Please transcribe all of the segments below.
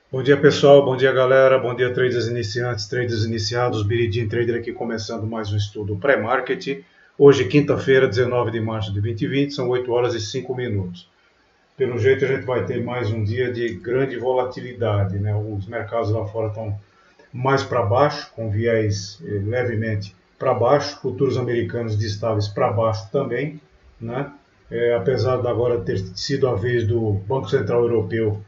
Bom dia pessoal, bom dia galera, bom dia traders iniciantes, traders iniciados, Biridim Trader aqui começando mais um estudo pré-market. Hoje quinta-feira, 19 de março de 2020, são 8 horas e 5 minutos. Pelo jeito a gente vai ter mais um dia de grande volatilidade, né? Os mercados lá fora estão mais para baixo, com viés levemente para baixo, futuros americanos de estáveis para baixo também, né? Apesar de agora ter sido a vez do Banco Central Europeu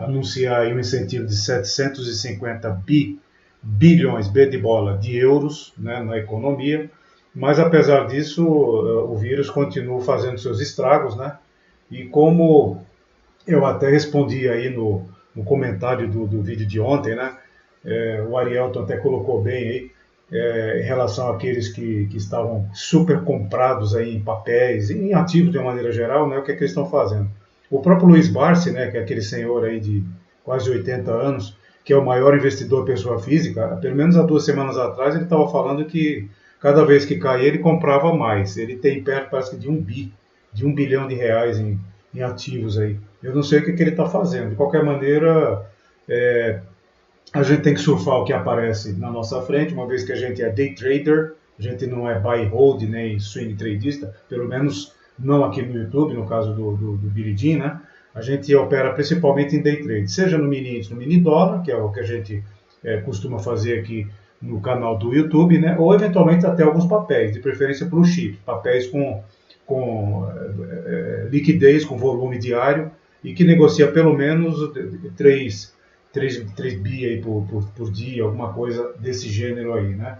anunciar um incentivo de 750 bilhões B de bola de euros, né, na economia, mas apesar disso o vírus continua fazendo seus estragos, né? E como eu até respondi aí no comentário do vídeo de ontem, né? O Arielton até colocou bem aí, em relação àqueles que estavam super comprados aí em papéis, em ativos de uma maneira geral, né? O que é que eles estão fazendo? O próprio Luiz Barsi, né? Que é aquele senhor aí de quase 80 anos, que é o maior investidor pessoa física, pelo menos há 2 semanas atrás ele estava falando que cada vez que caía ele comprava mais. Ele tem perto, parece que de 1 bilhão de reais em ativos aí. Eu não sei o que ele está fazendo. De qualquer maneira, é, a gente tem que surfar o que aparece na nossa frente, uma vez que a gente é day trader, a gente não é buy hold nem swing tradista, pelo menos não aqui no YouTube, no caso do Biridim, né? A gente opera principalmente em day trade, seja no mini índice, no mini dólar, que é o que a gente costuma fazer aqui no canal do YouTube, né? Ou eventualmente até alguns papéis, de preferência para o chip, papéis com liquidez, com volume diário e que negocia pelo menos 3 bi aí por dia, alguma coisa desse gênero aí, né?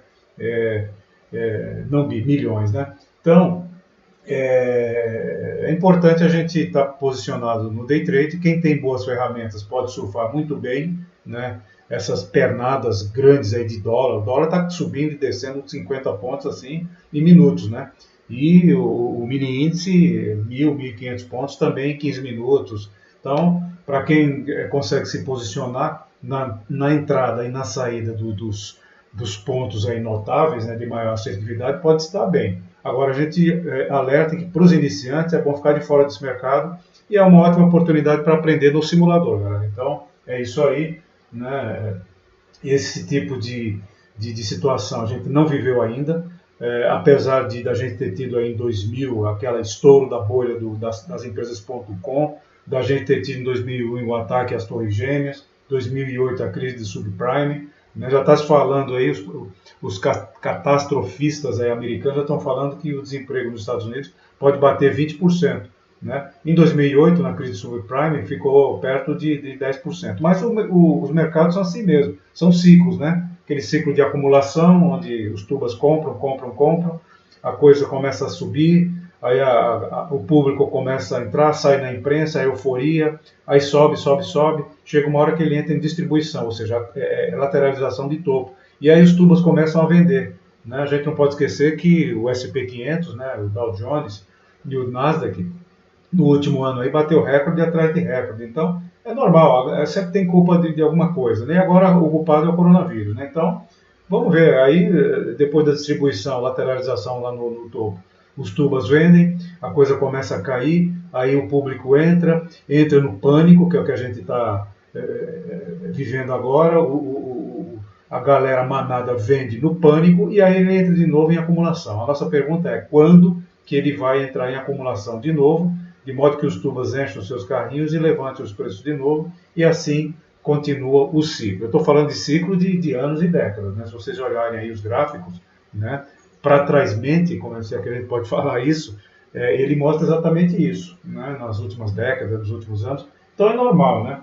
Não bi, milhões, né? Então, é importante a gente estar posicionado no day trade. Quem tem boas ferramentas pode surfar muito bem, né? Essas pernadas grandes aí de dólar. O dólar está subindo e descendo 50 pontos assim em minutos, né? E o mini índice, 1.000, 1.500 pontos também em 15 minutos. Então, para quem consegue se posicionar na entrada e na saída dos pontos aí notáveis, né, de maior assertividade, pode estar bem. Agora, a gente alerta que para os iniciantes é bom ficar de fora desse mercado e é uma ótima oportunidade para aprender no simulador, galera. Então, é isso aí, né? Esse tipo de situação a gente não viveu ainda, apesar de da gente ter tido aí em 2000 aquela estouro da bolha das empresas.com, da gente ter tido em 2001 o ataque às Torres Gêmeas, 2008 a crise de subprime, né? Já está se falando aí, os catastrofistas aí americanos já estão falando que o desemprego nos Estados Unidos pode bater 20%. Né? Em 2008, na crise subprime, ficou perto de 10%. Mas os mercados são assim mesmo, são ciclos, né? Aquele ciclo de acumulação, onde os tubas compram, a coisa começa a subir, aí o público começa a entrar, sai na imprensa, a euforia, aí sobe, chega uma hora que ele entra em distribuição, ou seja, é lateralização de topo. E aí os tubos começam a vender. Né? A gente não pode esquecer que o SP500, né, o Dow Jones e o Nasdaq, no último ano aí bateu recorde atrás de recorde. Então, é normal, sempre tem culpa de alguma coisa. Né? Agora o culpado é o coronavírus. Né? Então, vamos ver. Aí, depois da distribuição, lateralização lá no topo, os tubas vendem, a coisa começa a cair, aí o público entra no pânico, que é o que a gente está vivendo agora. A galera manada vende no pânico e aí ele entra de novo em acumulação. A nossa pergunta é quando que ele vai entrar em acumulação de novo, de modo que os tubas enchem os seus carrinhos e levantem os preços de novo, e assim continua o ciclo. Eu estou falando de ciclo de anos e décadas. Né? Se vocês olharem aí os gráficos, né, para trásmente, como se a gente pode falar isso, ele mostra exatamente isso, né, nas últimas décadas, nos últimos anos. Então é normal, né?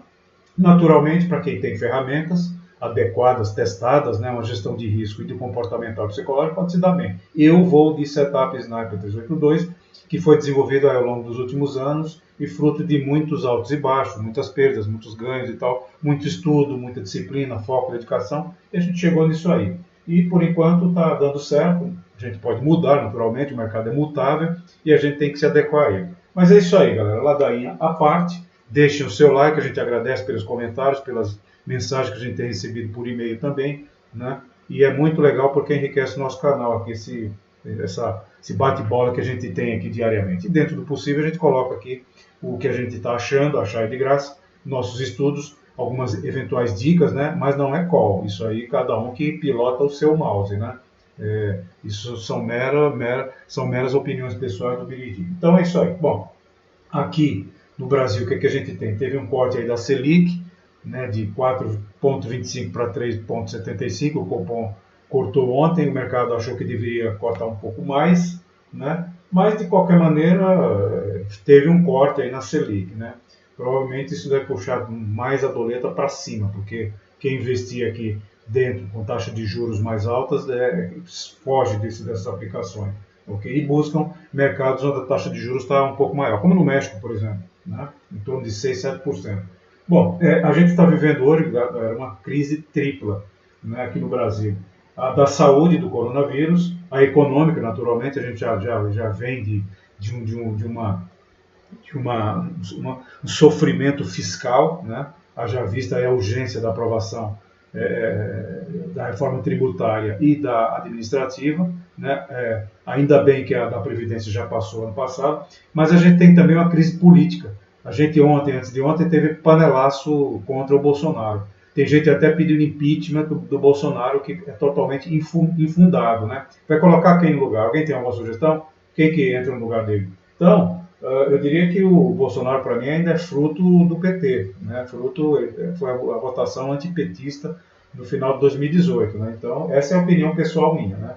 Naturalmente, para quem tem ferramentas adequadas, testadas, né, uma gestão de risco e de comportamental psicológico, pode se dar bem. Eu vou de Setup Sniper 382, que foi desenvolvido ao longo dos últimos anos e fruto de muitos altos e baixos, muitas perdas, muitos ganhos e tal, muito estudo, muita disciplina, foco, dedicação, e a gente chegou nisso aí. E por enquanto está dando certo, a gente pode mudar naturalmente, o mercado é mutável e a gente tem que se adequar a ele. Mas é isso aí, galera, ladainha à parte. Deixem o seu like, a gente agradece pelos comentários, pelas mensagens que a gente tem recebido por e-mail também, né? E é muito legal porque enriquece o nosso canal aqui, esse bate-bola que a gente tem aqui diariamente. E dentro do possível a gente coloca aqui o que a gente está achando, achar é de graça, nossos estudos, algumas eventuais dicas, né? Mas não é call. Isso aí cada um que pilota o seu mouse, né? Isso são meras opiniões pessoais do Billy G. Então é isso aí. Bom, aqui no Brasil, o que, que a gente tem? Teve um corte aí da Selic, né, de 4,25 para 3,75. O Copom cortou ontem, o mercado achou que deveria cortar um pouco mais, né? Mas de qualquer maneira teve um corte aí na Selic, né? Provavelmente isso vai puxar mais a doleta para cima, porque quem investia aqui dentro com taxa de juros mais altas foge dessas aplicações, ok? E buscam mercados onde a taxa de juros está um pouco maior, como no México, por exemplo, né? Em torno de 6, 7%. Bom, a gente está vivendo hoje, galera, uma crise tripla, né, aqui no Brasil. A da saúde do coronavírus, a econômica, naturalmente, a gente já vem um sofrimento fiscal, né? Haja vista a urgência da aprovação da reforma tributária e da administrativa, né? Ainda bem que a da Previdência já passou ano passado, mas a gente tem também uma crise política. A gente antes de ontem, teve panelaço contra o Bolsonaro. Tem gente até pedindo impeachment do Bolsonaro, que é totalmente infundado, né? Vai colocar quem no lugar? Alguém tem alguma sugestão? Quem que entra no lugar dele? Então, eu diria que o Bolsonaro, para mim, ainda é fruto do PT, né? Foi a votação antipetista no final de 2018, né? Então, essa é a opinião pessoal minha, né?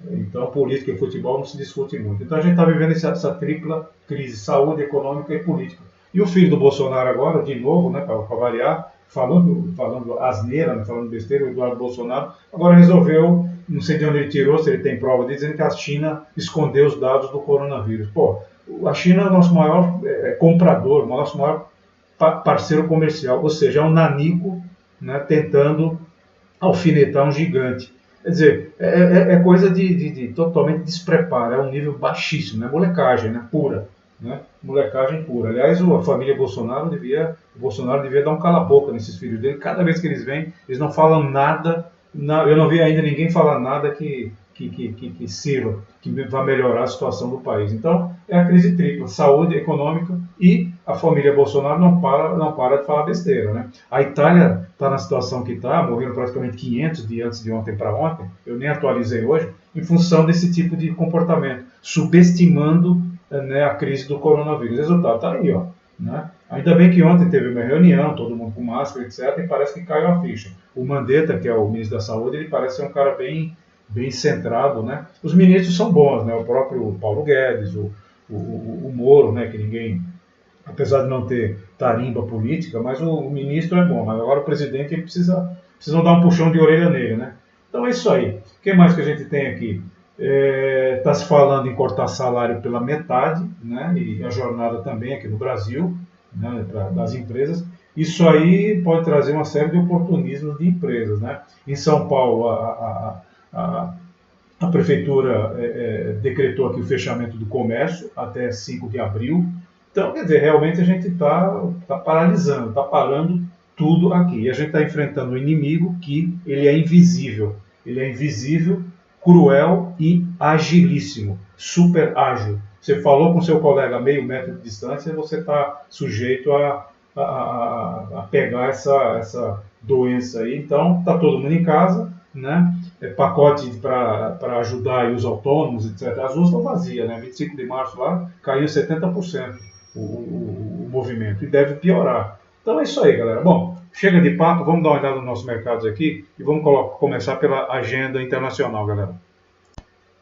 Então, política e futebol não se discute muito. Então, a gente está vivendo essa tripla crise, saúde, econômica e política. E o filho do Bolsonaro agora, de novo, né, para variar, falando asneira, né, falando besteira, o Eduardo Bolsonaro, agora resolveu, não sei de onde ele tirou, se ele tem prova, dizendo que a China escondeu os dados do coronavírus. Pô, a China é o nosso maior comprador, o nosso maior parceiro comercial, ou seja, é um nanico, né, tentando alfinetar um gigante. Quer dizer, é coisa de totalmente despreparo, é um nível baixíssimo, né, molecagem, né, pura. Né? Molecagem pura. Aliás, a família Bolsonaro devia dar um cala-boca nesses filhos dele. Cada vez que eles vêm, eles não falam nada. Eu não vi ainda ninguém falar nada que sirva, que vá melhorar a situação do país. Então, é a crise tripla: saúde, econômica, e a família Bolsonaro não para de falar besteira. Né? A Itália está na situação que está, morreram praticamente 500 de antes de ontem para ontem, eu nem atualizei hoje, em função desse tipo de comportamento, subestimando, né, a crise do coronavírus. O resultado está aí, ó, né? Ainda bem que ontem teve uma reunião, todo mundo com máscara, etc., e parece que caiu a ficha. O Mandetta, que é o ministro da Saúde, ele parece ser um cara bem centrado, né? Os ministros são bons, né? O próprio Paulo Guedes, o Moro, né? Que ninguém, apesar de não ter tarimba política, mas o ministro é bom. Mas agora o presidente precisam dar um puxão de orelha nele, né? Então é isso aí. O que mais que a gente tem aqui? Está se falando em cortar salário pela metade, né, e a jornada também aqui no Brasil, né, das empresas. Isso aí pode trazer uma série de oportunismos de empresas. Né? Em São Paulo, a prefeitura decretou aqui o fechamento do comércio até 5 de abril. Então, quer dizer, realmente a gente está paralisando, está parando tudo aqui. E a gente está enfrentando um inimigo que ele é invisível. Ele é invisível, cruel e agilíssimo, super ágil. Você falou com seu colega a meio metro de distância, você está sujeito a pegar essa doença aí. Então, está todo mundo em casa, né? Pacote para ajudar aí os autônomos, etc. As ruas estão vazias, né? 25 de março lá caiu 70% o movimento e deve piorar. Então é isso aí, galera. Bom, chega de papo, vamos dar uma olhada nos nossos mercados aqui e vamos começar pela agenda internacional, galera.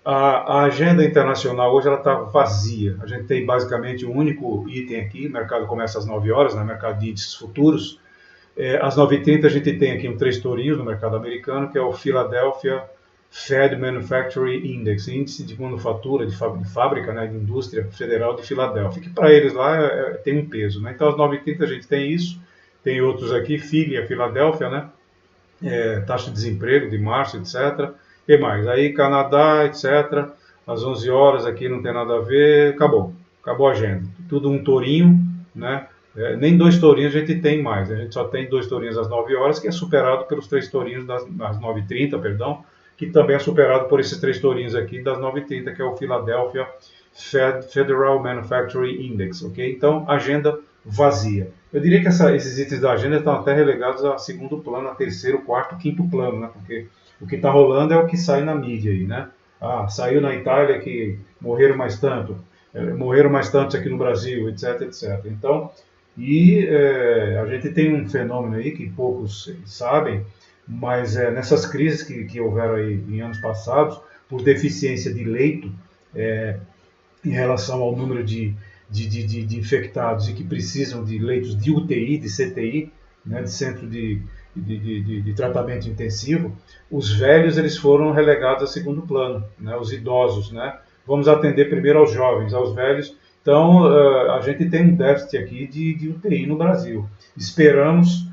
A agenda internacional hoje está vazia. A gente tem basicamente um único item aqui. O mercado começa às 9 horas, né? Mercado de índices futuros. Às 9h30 a gente tem aqui 3 tourinhos no mercado americano, que é o Philadelphia Fed Manufacturing Index, índice de manufatura, de fábrica, né, de indústria federal de Filadélfia, que para eles lá tem um peso. Né? Então às 9h30 a gente tem isso. Tem outros aqui, FIG, Filadélfia, né? Taxa de desemprego de março, etc. E mais? Aí Canadá, etc. Às 11 horas aqui não tem nada a ver, acabou a agenda. Tudo um tourinho, né? Nem 2 tourinhos a gente tem mais, a gente só tem 2 tourinhos às 9 horas, que é superado pelos 3 tourinhos das 9h30, perdão, que também é superado por esses 3 tourinhos aqui das 9h30, que é o Philadelphia Federal Manufacturing Index, ok? Então, agenda vazia. Eu diria que esses itens da agenda estão até relegados a segundo plano, a terceiro, quarto, quinto plano, né? Porque o que está rolando é o que sai na mídia aí, né? Ah, saiu na Itália que morreram mais tantos aqui no Brasil, etc, etc. Então, a gente tem um fenômeno aí que poucos sabem, mas nessas crises que houveram aí em anos passados, por deficiência de leito, em relação ao número de infectados e que precisam de leitos de UTI, de CTI, né, de centro de tratamento intensivo, os velhos eles foram relegados a segundo plano, né, os idosos, né? Vamos atender primeiro aos jovens, aos velhos. Então, a gente tem um déficit aqui de UTI no Brasil. Esperemos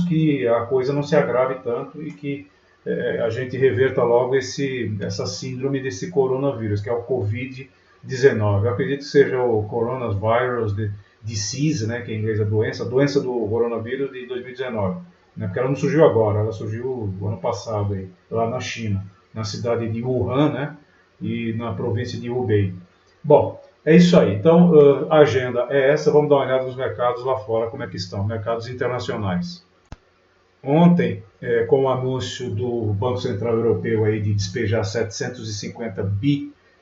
que a coisa não se agrave tanto e que a gente reverta logo essa síndrome desse coronavírus, que é o Covid-19. Eu acredito que seja o Coronavirus Disease, né, que em inglês é a doença do coronavírus de 2019. Né, porque ela não surgiu agora, ela surgiu o ano passado, aí, lá na China, na cidade de Wuhan, né, e na província de Hubei. Bom, é isso aí. Então, a agenda é essa. Vamos dar uma olhada nos mercados lá fora, como é que estão, mercados internacionais. Ontem, com o anúncio do Banco Central Europeu aí de despejar 750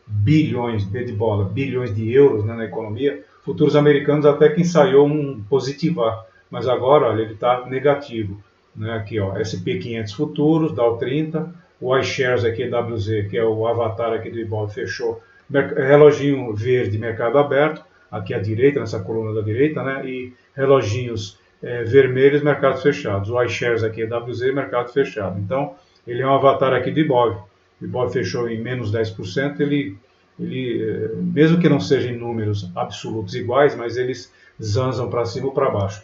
bilhões, B de bola, bilhões de euros, né, na economia, futuros americanos até que ensaiou um positivar, mas agora, olha, ele está negativo. Né, aqui, ó, SP500 futuros, Dow 30, o iShares aqui, WZ, que é o avatar aqui do Ibov, fechou, reloginho verde, mercado aberto, aqui à direita, nessa coluna da direita, né, e reloginhos vermelhos, mercados fechados. O iShares aqui é WZ, mercado fechado. Então, ele é um avatar aqui do Ibov. O Ibov fechou em menos 10%, ele mesmo que não sejam em números absolutos iguais, mas eles zanzam para cima ou para baixo.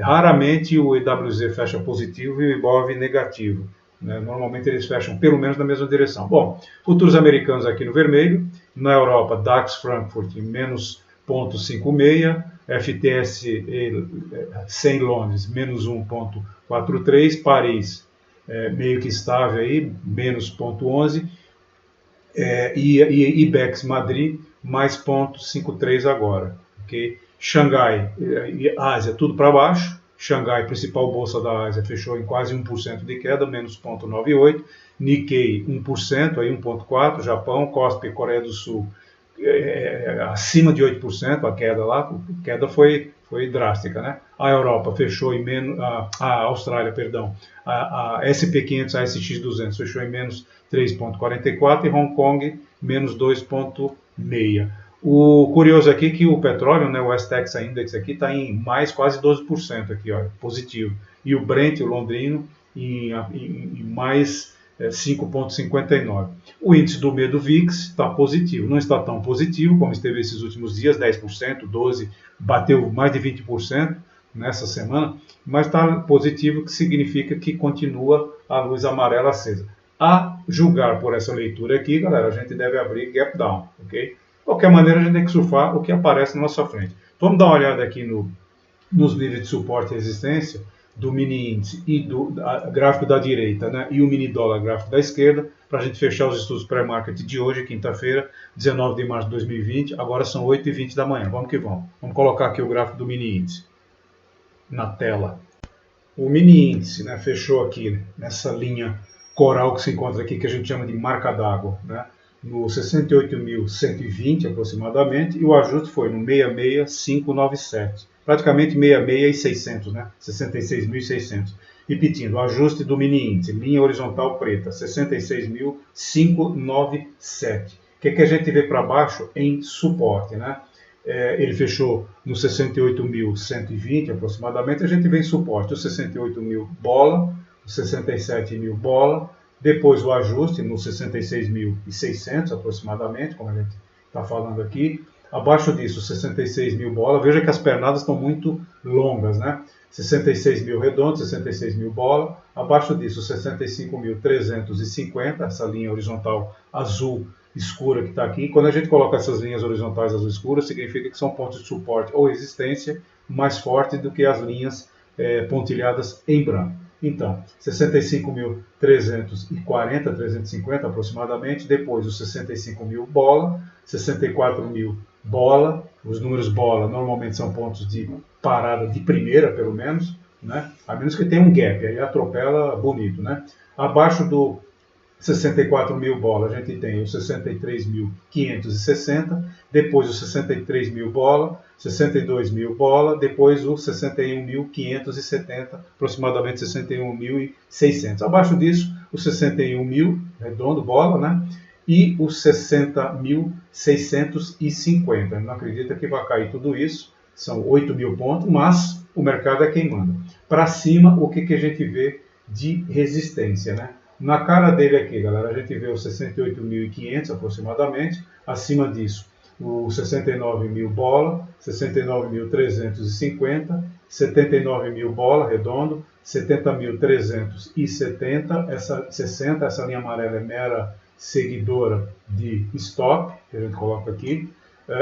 Raramente o IWZ fecha positivo e o Ibov negativo. Né? Normalmente eles fecham pelo menos na mesma direção. Bom, futuros americanos aqui no vermelho, na Europa, DAX Frankfurt em menos 0,56, FTSE 100 Londres menos 1,43, Paris meio que estável aí, menos 0,11, e IBEX Madrid mais 0,53 agora. Okay? Xangai e Ásia tudo para baixo. Xangai, principal bolsa da Ásia, fechou em quase 1% de queda, menos 0,98. Nikkei 1%, aí 1,4%. Japão, KOSPI, Coreia do Sul, acima de 8%, a queda lá, a queda foi drástica, né? A Europa fechou em menos, a Austrália, perdão, a SP500, a SX200 fechou em menos 3,44 e Hong Kong menos 2,6. O curioso aqui é que o petróleo, né, o West Texas Index aqui está em mais quase 12% aqui, ó, positivo. E o Brent, o londrino, em mais 5,59. O índice do medo VIX está positivo. Não está tão positivo como esteve esses últimos dias, 10%, 12%, bateu mais de 20% nessa semana, mas está positivo, que significa que continua a luz amarela acesa. A julgar por essa leitura aqui, galera, a gente deve abrir gap down, ok? De qualquer maneira, a gente tem que surfar o que aparece na nossa frente. Vamos dar uma olhada aqui nos níveis de suporte e resistência do mini índice e do gráfico da direita, né, e o mini dólar gráfico da esquerda, para a gente fechar os estudos pré-market de hoje, quinta-feira, 19 de março de 2020, agora são 8h20 da manhã, vamos que vamos. Vamos colocar aqui o gráfico do mini índice na tela. O mini índice, né, fechou aqui nessa linha coral que se encontra aqui, que a gente chama de marca d'água, né, no 68.120 aproximadamente, e o ajuste foi no 66.597. Praticamente 66.600, né? 66.600. Repetindo, o ajuste do mini índice, linha horizontal preta, 66.597. O que a gente vê para baixo em suporte, né? Ele fechou no 68.120 aproximadamente, a gente vê em suporte o 68.000 bola, o 67.000 bola, depois o ajuste no 66.600 aproximadamente, como a gente está falando aqui. Abaixo disso, 66.000 bola. Veja que as pernadas estão muito longas, né? 66.000 redondo, 66.000 bola. Abaixo disso, 65.350, essa linha horizontal azul escura que está aqui. Quando a gente coloca essas linhas horizontais azul escuras, significa que são pontos de suporte ou resistência mais fortes do que as linhas pontilhadas em branco. Então, 65.340, 350 aproximadamente, depois os 65.000 bola, 64.000 bola, os números bola normalmente são pontos de parada de primeira, pelo menos, né? A menos que tenha um gap, aí atropela bonito, né? Abaixo do 64 mil bola, a gente tem os 63.560, depois os 63 mil bola, 62 mil bola, depois os 61.570, aproximadamente 61.600. Abaixo disso, os 61 mil, redondo, bola, né? E os 60.650. Não acredita que vai cair tudo isso, são 8 mil pontos, mas o mercado é quem manda. Para cima, o que a gente vê de resistência, né? Na cara dele aqui, galera, a gente vê os 68.500 aproximadamente, acima disso os 69 mil bola, 69.350, 79 mil bola, redondo, 70.370, essa linha amarela é mera seguidora de stop, que a gente coloca aqui.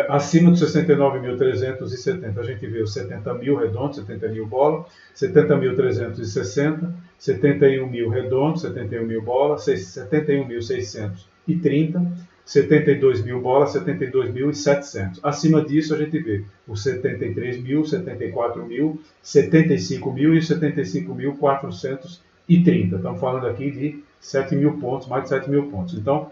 Acima dos 69.370 a gente vê os 70 mil redondo, 70 mil bola, 70.360, 71 mil redondo, 71 mil bola, 71.630, 72 mil bola, 72.700. Acima disso a gente vê os 73 mil, 74 mil, 75 mil e 75.430. Estamos falando aqui de 7 mil pontos, mais de 7 mil pontos. Então,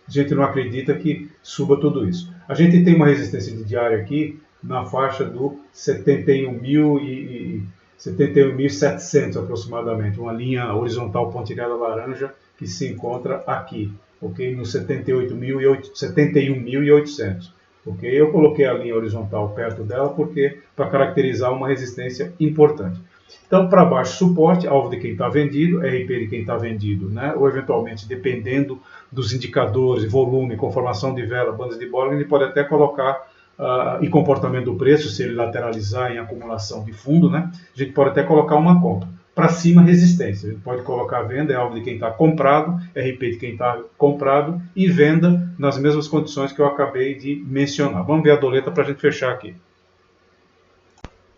a gente não acredita que suba tudo isso. A gente tem uma resistência de diária aqui na faixa do 71.700 aproximadamente, uma linha horizontal pontilhada laranja que se encontra aqui, ok? No 71.800, ok? Eu coloquei a linha horizontal perto dela porque para caracterizar uma resistência importante. Então, para baixo, suporte, alvo de quem está vendido, RP de quem está vendido, né? Ou eventualmente, dependendo dos indicadores, volume, conformação de vela, bandas de Bollinger, ele pode até colocar e comportamento do preço, se ele lateralizar em acumulação de fundo, né? A gente pode até colocar uma compra. Para cima, resistência. A gente pode colocar venda, é alvo de quem está comprado, RP de quem está comprado e venda nas mesmas condições que eu acabei de mencionar. Vamos ver a doleta para a gente fechar aqui.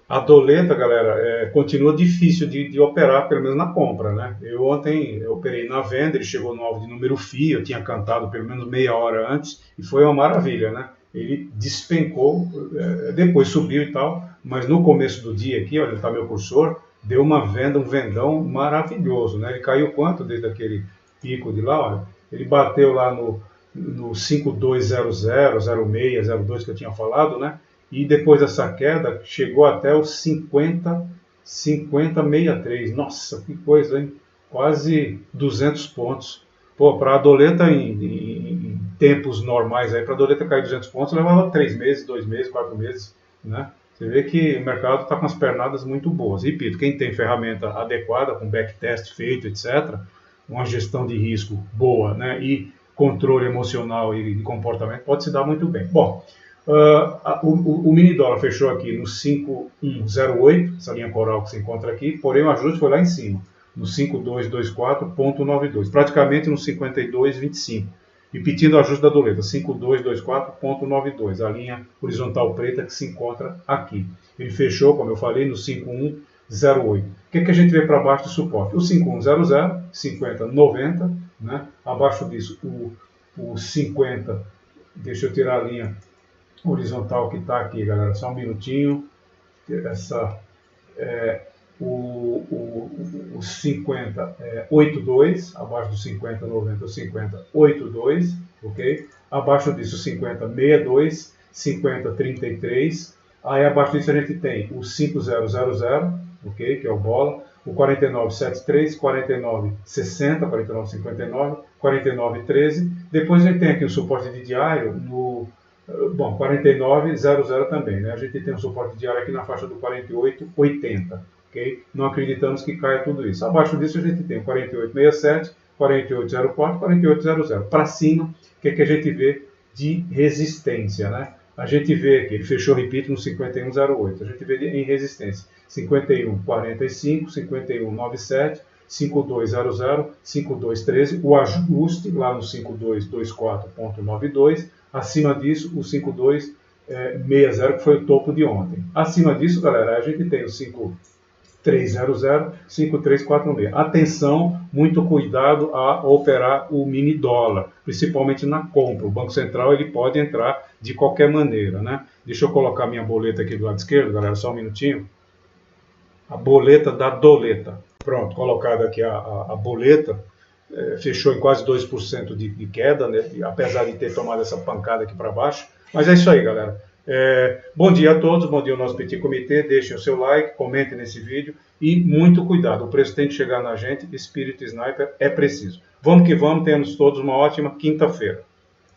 A doleta, galera, continua difícil de operar, pelo menos na compra, né? Eu ontem operei na venda, ele chegou no alvo de número FI, eu tinha cantado pelo menos meia hora antes, e foi uma maravilha, né? Ele despencou, depois subiu e tal, mas no começo do dia aqui, olha, está meu cursor, deu uma venda, um vendão maravilhoso, né? Ele caiu quanto desde aquele pico de lá, olha? Ele bateu lá no 5200, 06, 02 que eu tinha falado, né? E depois dessa queda, chegou até os 50,63. Nossa, que coisa, hein? Quase 200 pontos. Pô, para a doleta em tempos normais, para a doleta cair 200 pontos, levava 3 meses, 2 meses, 4 meses, né? Você vê que o mercado está com as pernadas muito boas. Repito, quem tem ferramenta adequada, com backtest feito, etc., uma gestão de risco boa, né? E controle emocional e de comportamento, pode se dar muito bem. Bom, o mini dólar fechou aqui no 5,108, essa linha coral que se encontra aqui, porém o ajuste foi lá em cima, no 5,224,92, praticamente no 52,25. Repetindo o ajuste da doleta, 5,224,92, a linha horizontal preta que se encontra aqui. Ele fechou, como eu falei, no 5,108. O que a gente vê para baixo do suporte? O 5,100, 50,90, né? Abaixo disso o 50, deixa eu tirar a linha horizontal que está aqui, galera, só um minutinho. O 50 82, abaixo do 50 90, o 50 82, ok? Abaixo disso 50 62, 50 33. Aí abaixo disso a gente tem o 5000, ok? Que é o bola, o 4973, 4960, 4959, 4913. Depois a gente tem aqui o suporte de diário no 49,00 também, né? A gente tem um suporte diário aqui na faixa do 48,80, ok? Não acreditamos que caia tudo isso. Abaixo disso a gente tem o 48,67, 48,04, 48,00. Para cima, o que a gente vê de resistência, né? A gente vê aqui, ele fechou, repito, no 51,08. A gente vê em resistência 51,45, 51,97, 52,00, 52,13. O ajuste lá no 5224,92. Acima disso, o 5260, que foi o topo de ontem. Acima disso, galera, a gente tem o 5300, 5346. Atenção, muito cuidado a operar o mini dólar, principalmente na compra. O Banco Central ele pode entrar de qualquer maneira, né? Deixa eu colocar minha boleta aqui do lado esquerdo, galera, só um minutinho. A boleta da doleta. Pronto, colocada aqui a boleta, fechou em quase 2% de queda, né? Apesar de ter tomado essa pancada aqui para baixo. Mas é isso aí, galera. Bom dia a todos, bom dia ao nosso Petit Comitê, deixem o seu like, comentem nesse vídeo e muito cuidado, o preço tem que chegar na gente, espírito sniper é preciso. Vamos que vamos, tenhamos todos uma ótima quinta-feira.